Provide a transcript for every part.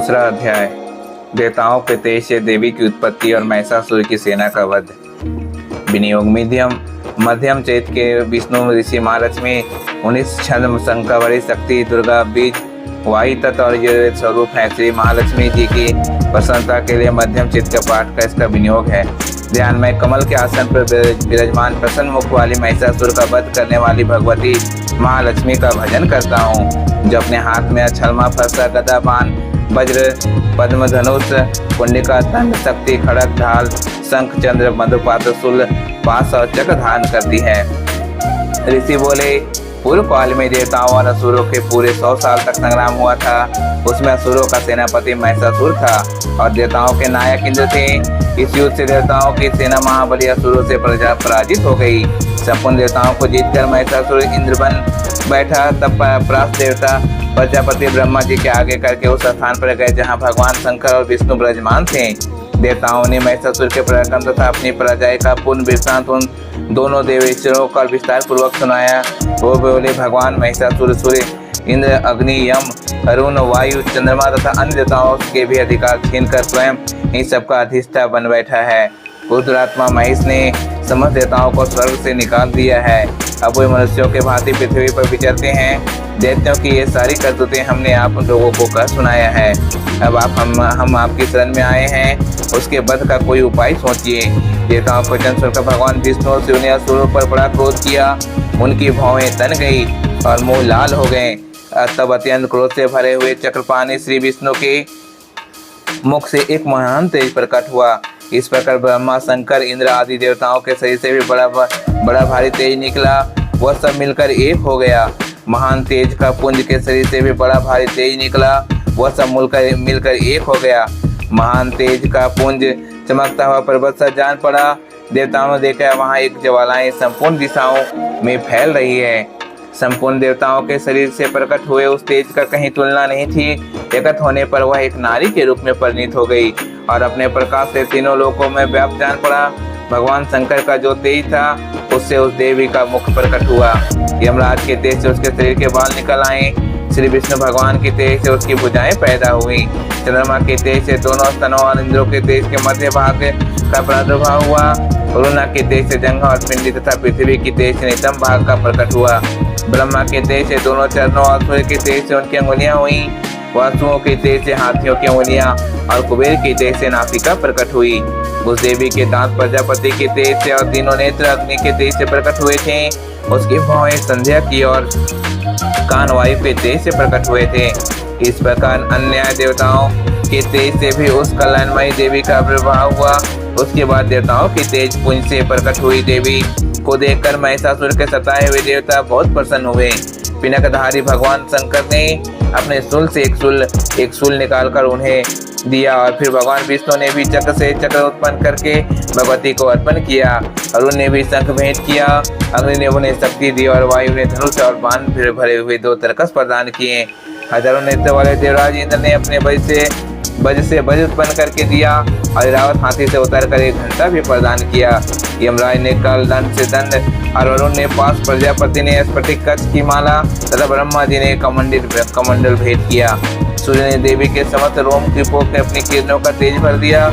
दूसरा अध्याय, देवताओं के तेज से देवी की उत्पत्ति और महिषासुर की सेना का वध। विनियोग मध्यम चैत के विष्णु ऋषि महालक्ष्मी 19 छंद शंकरवरी शक्ति दुर्गा बीज वायु तत्व और ये स्वरूप है। श्री महालक्ष्मी जी की प्रसन्नता के लिए मध्यम चित्त का पाठ का इसका विनियोग है। ध्यान में कमल के आसन पर विराजमान प्रसन्न मुख वाली महिषासुर का वध करने वाली भगवती महालक्ष्मी का भजन करता हूँ, जो अपने हाथ में छलमा फरसा गदा बाण वज्र पद्म धनुष कुंडिका दंड शक्ति खड़ग ढाल शंख चंद्र मधुपात्र शूल पास और चक्र धारण करती है। ऋषि बोले, पूर्व काल में देवताओं और असुरों के पूरे 100 साल तक संग्राम हुआ था। उसमें असुरों का सेनापति महिषासुर था और देवताओं के नायक इंद्र थे। इस युद्ध से देवताओं की सेना महाबली असुरों से पराजित हो गई। संपूर्ण देवताओं को जीतकर महिषासुर इंद्र बन बैठा। तब परास्त देवता प्रजापति ब्रह्मा जी के आगे करके उस स्थान पर गए जहाँ भगवान शंकर और विष्णु विराजमान थे। देवताओं ने महिषासुर के पराक्रम तथा अपनी पराजय का पूर्ण वृत्तांत उन दोनों देवेश्वरों का विस्तार पूर्वक सुनाया। वो बोले, भगवान महिषासुर सूर्य इंद्र अग्नि यम अरुण वायु चंद्रमा तथा अन्य देवताओं के भी अधिकार छीनकर स्वयं इन सबका अधिष्ठा बन बैठा है। उस दुरात्मा महेश ने समस्त देवताओं को स्वर्ग से निकाल दिया है। अब वे मनुष्यों के भांति पृथ्वी पर विचरते हैं। दैत्यों की ये सारी करतूतें हमने आप लोगों को कह सुनाया है। अब हम आपकी शरण में आए हैं, उसके वध का कोई उपाय सोचिए। देवताओं को वचन सुनकर भगवान विष्णु और शिव ने असुरों पर बड़ा क्रोध किया। उनकी भौहें तन गई और मुंह लाल हो गए। तब अत्यंत क्रोध से भरे हुए चक्रपाणी श्री विष्णु के मुख से एक महान तेज प्रकट हुआ। इस प्रकार ब्रह्मा शंकर इंद्र आदि देवताओं के शरीर से भी बड़ा भारी तेज निकला। वह सब मिलकर एक हो गया। महान तेज का पुंज के शरीर से भी बड़ा भारी तेज निकला। वह सब मिलकर एक हो गया। महान तेज का पुंज चमकता हुआ पर्वत सा जान पड़ा। देवताओं ने देखा वहाँ एक ज्वालाएं संपूर्ण दिशाओं में फैल रही है। संपूर्ण देवताओं के शरीर से प्रकट हुए उस तेज का कहीं तुलना नहीं थी। एकत्र होने पर वह एक नारी के रूप में परिणित हो गई और अपने प्रकाश से तीनों लोकों में व्याप्त जान पड़ा। भगवान शंकर का जो तेज था उससे उस देवी का मुख प्रकट हुआ। यमराज के तेज से उसके शरीर के बाल निकल आए। श्री विष्णु भगवान के तेज से उसकी भुजाएं पैदा हुई। चंद्रमा के तेज से दोनों स्तनों और इंद्रों के तेज के मध्य भाग का प्रादुर्भाव हुआ। वरुणा के तेज से जंघा और पिंडी तथा पृथ्वी की तेज से नितम भाग का प्रकट हुआ। ब्रह्मा के तेज से दोनों चरणों और सूर्य के तेज से उनकी अंगुलियां हुई। वासुओं के तेज से हाथियों की अंगुलियां और कुबेर की तेज से नासिका प्रकट हुई। उस देवी के दांत प्रजापति के तेज से और तीनों नेत्र अग्नि के तेज से प्रकट हुए थे। उसकी भौहें संध्या की और कान वायु के तेज से प्रकट हुए थे। इस प्रकार अन्य देवताओं के तेज से भी उस कल्याणमयी देवी का आविर्भाव हुआ। उसके बाद देवताओं की तेज पुंज से प्रकट हुई देवी को देखकर महिषासुर के सताए हुए देवता बहुत प्रसन्न हुए। पिनकधारी भगवान शंकर ने अपने शूल से एक शूल निकालकर उन्हें दिया और फिर भगवान विष्णु ने भी चक्र से चक्र उत्पन्न करके भगवती को अर्पण किया और उन्हें भी शंख भेंट किया। अग्नि ने उन्हें शक्ति दी और वायु ने धनुष और बाण भरे हुए 2 तरकस प्रदान किए। हजारों नेत्र वाले देवराज इंद्र ने अपने वज्र से वज्र उत्पन्न करके दिया और रावत हाथी से उतर कर एक घंटा भी प्रदान किया। यमराज ने कल दंड से दंड और वरुण ने पास प्रजापति ने स्फटिक कच्छ की माला तथा ब्रह्मा जी ने कमंडल भेंट किया। सूर्य ने देवी के समस्त रोम कृपों में अपनी किरणों का तेज भर दिया।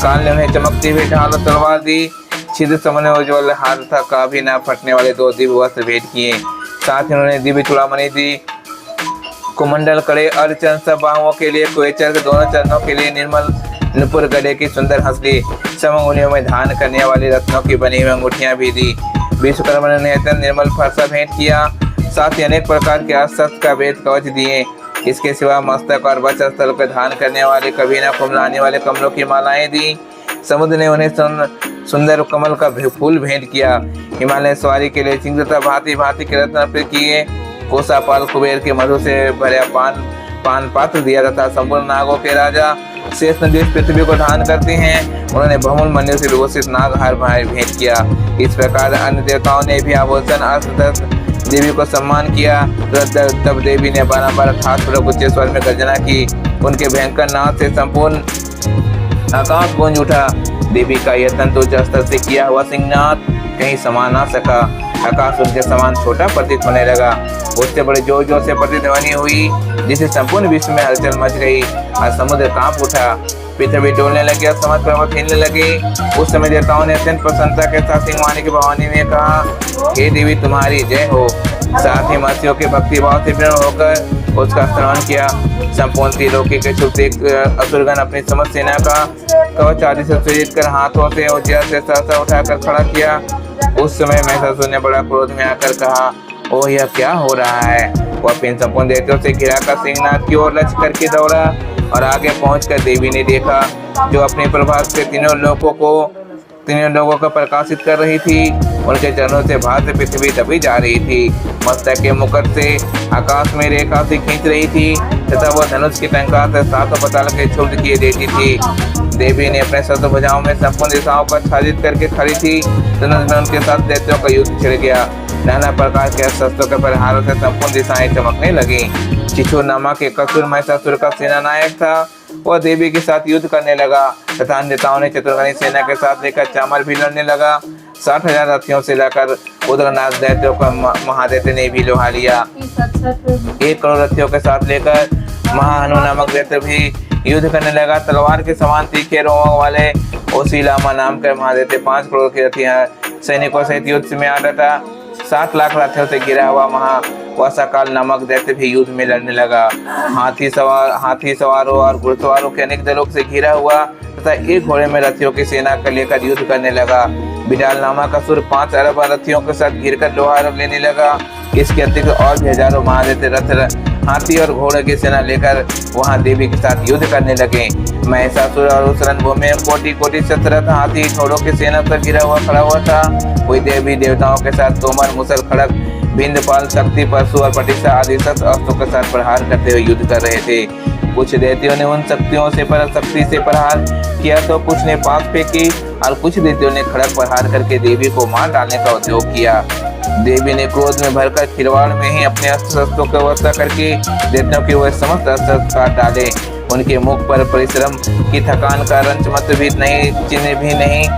काल ने उन्हें चमकती हुई ढाल और तलवार दी। छिद्र समन उज्ज्वल हाथ तथा कभी न फटने वाले 2 दिव्य वस्त्र भेंट किए। साथ ही उन्होंने दिव्य चूड़ामणि दी। कुमंडल कड़े अर्चन सब बाहुओं के लिए क्वेचर दोनों चरणों के लिए निर्मल नुपुर गले की सुंदर हंसली सब अंगुलियों में धारण करने वाली रत्नों की बनी हुई अंगूठियां भी दी। विश्वकर्मा ने निर्मल फरसा भेंट किया। साथ ही अनेक प्रकार के अस्त्र का वेद कवच दिए। इसके सिवा मस्तक और वक्ष स्थल पर धारण करने वाले कभी न कुमलाने वाले कमलों की मालाएं दी। समुद्र ने उन्हें सुंदर कमल का फूल भेंट किया। हिमालय सवारी के लिए सिंह तथा भांति भांति के रत्न अर्पित किए। कोसापाल कुबेर के मधु से भरा पान पात्र दिया तथा संपूर्ण नागों के राजा शेष नदी पृथ्वी को धारण करते हैं। उन्होंने बहुमूल मन्यों से विभूषित नागहार भेंट किया। इस प्रकार अन्य देवताओं ने भी आभूषण अस्त्र देवी को सम्मान किया। तब देवी ने 12 खास पर उच्च स्वर में गर्जना की। उनके भयंकर नाद से संपूर्ण आकाश गूंज उठा। देवी का यह तंतु स्तर से किया हुआ सिंहनाद कहीं समा ना सका। आकाश उनके समान छोटा प्रतीत होने लगा। उससे बड़े जोर जोर से प्रतिध्वनि हुई जिससे संपूर्ण विश्व में हलचल मच गई और समुद्र कांप उठा। पृथ्वी डोलने लगी और समस्त पर्वत हिलने लगे। उस समय देवताओं ने अत्यंत प्रसन्नता के साथ सिंहवाणी की भवानी ने कहा, हे देवी तुम्हारी जय हो। साथ ही महर्षियों के भक्ति भाव से प्रेरण होकर उसका श्रवण किया। संपूर्ण त्रिलोकी के शुभ देख असुरगण अपनी समस्त सेना का कवच आदि से सुसज्जित कर हाथों से उज्जैन से सहसा उठाकर खड़ा किया। उस समय महिषासुर ने बड़ा क्रोध में आकर कहा, ओह यह क्या हो रहा है। वह फिर संपूर्ण देवताओं से घिरा कर सिंहनाद की ओर लक्ष्य करके दौड़ा और आगे पहुंचकर देवी ने देखा जो अपने प्रभाव से तीनों लोगों को प्रकाशित कर रही थी। उनके चरणों से भात पृथ्वी दबी जा रही थी। मस्तक के मुकुट से आकाश में रेखा से खींच रही थी तथा वह धनुष की टंकार से सातों पताल के क्षुब्ध किए देती थी। देवी ने अपने शस्त्र भुजाओं में संपूर्ण दिशाओं को आच्छादित करके खड़ी थी। तुरंत में उनके साथ दैत्यों का युद्ध छिड़ गया। नाना प्रकार के शस्त्रों के प्रहारों से संपूर्ण दिशाएं चमकने लगी। चिछोर नामक एक असुर महिषासुर का सेना नायक था। वह देवी के साथ युद्ध करने लगा तथा अन्यताओं ने चतुर्गनी सेना के साथ लेकर चामर भी लड़ने लगा। 60,000 रथियों से लेकर उदरनाथ दैत्यों को महादैत्य ने भी लुहा लिया। 1 करोड़ रथियों के साथ लेकर महाहनु नामक दैत्य भी युद्ध करने लगा। तलवार के समान तीखे रोमों वाले ओसीलामा नाम के महादैत्य 5 करोड़ के रथी सैनिकों सहित युद्ध में आ डटा। 7 लाख रथियों से घिरा हुआ वसाकाल नामक दैत्य भी युद्ध में लड़ने लगा। हाथी सवारों और घुड़सवारों के अनेक दलों से घिरा हुआ तथा 1 घोड़े में रथियों की सेना कर लेकर युद्ध करने लगा। बिडाल नामक असुर 5 अरब रथियों के साथ घिरकर लोहार लेने लगा। इसके अतिरिक्त और भी हजारों महादैत्य रथ हाथी और घोड़े की सेना लेकर वहां देवी के साथ युद्ध करने लगे। महिषासुर और उस रणभूमि में कोटि कोटि शतरथ हाथी घोड़ों की सेना पर घिरा हुआ खड़ा हुआ था। कोई देवी देवताओं के साथ तोमर मुसल खड़ग भिंदपाल शक्ति परशु और पटिसा आदि शस्त्र अस्त्रों के साथ प्रहार करते हुए युद्ध कर रहे थे। कुछ दैत्यों ने उन शक्ति से प्रहार किया तो कुछ ने पास फेंकी और कुछ दैत्यों ने खड़ग प्रहार करके देवी को मार डालने का उद्योग किया। देवी ने क्रोध में भरकर खिलवाड़ में ही अपने अस्त्र शस्त्रों की व्यवस्था करके दैत्यों के वह समस्त अस्त्र काट डाले। उनके मुख पर परिश्रम की थकान का रंचमत भी नहीं चिन्ह भी नहीं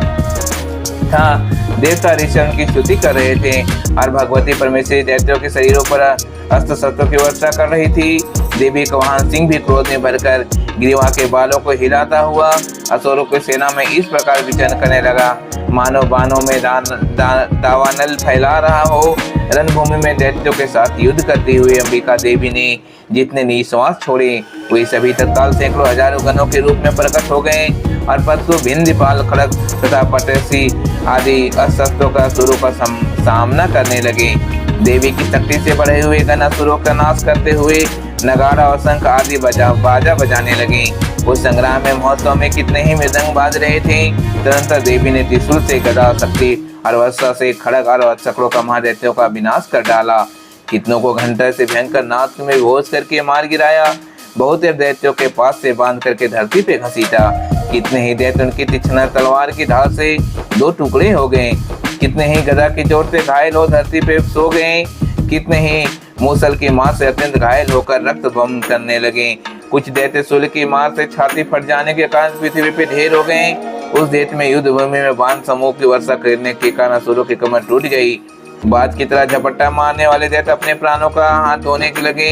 था। देवता ऋषि उनकी स्तुति कर रहे थे और भगवती परमेश्वरी दैत्यों के शरीरों पर अस्त्र शस्त्रों की वर्षा कर रही थी। देवी का वाहन सिंह भी क्रोध में भरकर ग्रीवा के बालों को हिलाता हुआ असुरों की सेना में इस प्रकार विचरण करने लगा मानो बानों में दावानल फैला रहा हो। रणभूमि में दैत्यों के साथ युद्ध करती हुई अंबिका देवी ने जितने निश्वास छोड़े वे सभी तत्काल सैकड़ों हजारों गणों के रूप में प्रकट हो गए और परशु भिंदपाल खड़ग तथा पटेसी आदि अस्त्रों का असुरों का सामना करने लगे। देवी की शक्ति से बढ़े हुए गण असुरों का नाश करते हुए नगाड़ा और शंख आदि बाजा बजाने लगे। उस संग्राम में महोत्सव में कितने ही मृदंग बाज रहे थे। तुरंत देवी ने त्रिशूल से गदा शक्ति और वर्षा से खड़ग और चक्रों का महादैत्यों का विनाश कर डाला। कितनों को घंटे से भयंकर नाद में बेहोश करके मार गिराया। बहुत दैत्यों के पास से बांध करके धरती पे घसीटा। कितने ही दैत्य उनकी तीक्ष्ण तलवार की धार से 2 टुकड़े हो गए। कितने ही गदा की चोट से घायल हो धरती पे सो गए। कितने ही मूसल की मार से अत्यंत घायल होकर रक्त बम करने लगे। कुछ दैत्य शूल की मार से छाती फट जाने के कारण पृथ्वी पे ढेर हो गए। उस दैत्य में युद्ध भूमि में बाण समूह की वर्षा करने के कारण असुरों की कमर टूट गई। बाज की तरह झपट्टा मारने वाले दैत्य अपने प्राणों का हाथ धोने के लगे।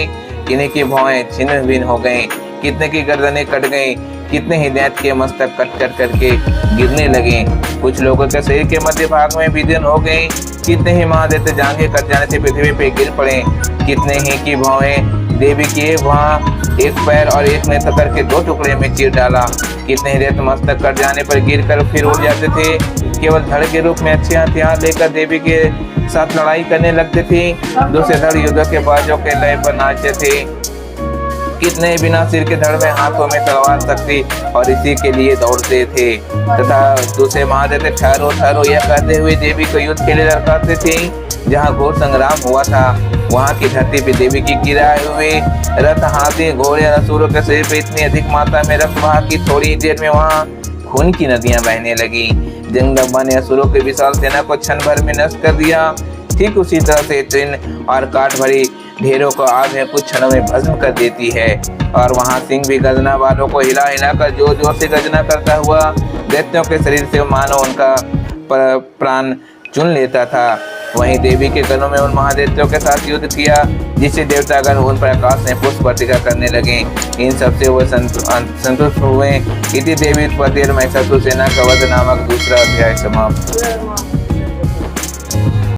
किन्हीं की भौहें छिन्न भिन्न हो गई। कितने की गर्दनें कट गई। कितने ही दैत्य के मस्तक कट करके गिरने लगे। कुछ लोगों के शरीर के मध्य भाग में विदीर्ण हो गए। कितने ही महादैत्य जांघें कट जाने से पृथ्वी पे गिर पड़े। कितने ही की भौहें देवी की एक भौं एक पैर और एक नेत्र करके 2 टुकड़े में चीर डाला। कितने ही दैत्य मस्तक कट जाने पर गिर कर फिर उड़ जाते थे। केवल धड़ के रूप में अच्छे हथियार लेकर देवी के साथ लड़ाई करने लगते थे। दूसरे धड़ युद्ध के बाजों के लय पर नाचते थे। कितने बिना सिर के धड़ में हाथों में तलवार शक्ति और इसी के लिए दौड़ते थे तथा दूसरे महादैत्य ठहरो ठहरो यह कहते हुए देवी को युद्ध के लिए लड़काते थे। जहाँ घोर संग्राम हुआ था वहाँ की धरती पे देवी की गिराए हुए रथ हाथी घोड़े असुरों के शरीर पे इतनी अधिक मात्रा में रक्त बहा कि थोड़ी देर में वहाँ खून की नदियां बहने लगी। जंगदम्बा ने असुरों की विशाल सेना को क्षण भर में नष्ट कर दिया। ठीक उसी तरह से तृण और काठ भरी ढेरों को आग में कुछ क्षणों में भस्म कर देती है। और वहाँ सिंह भी गर्जना वालों को हिला हिलाकर जोर जोर से गर्जना करता हुआ दैत्यों के शरीर से मानो उनका प्राण चुन लेता था। वहीं देवी के गलों में उन महादेवताओं के साथ युद्ध किया, जिससे देवतागण उन पर आकाश में पुष्प वर्षिका करने लगे। इन सबसे वह संतुष्ट हुए। इति देवी उत्पत्ति और महिषासुर सेना का वध नामक दूसरा अध्याय समाप्त।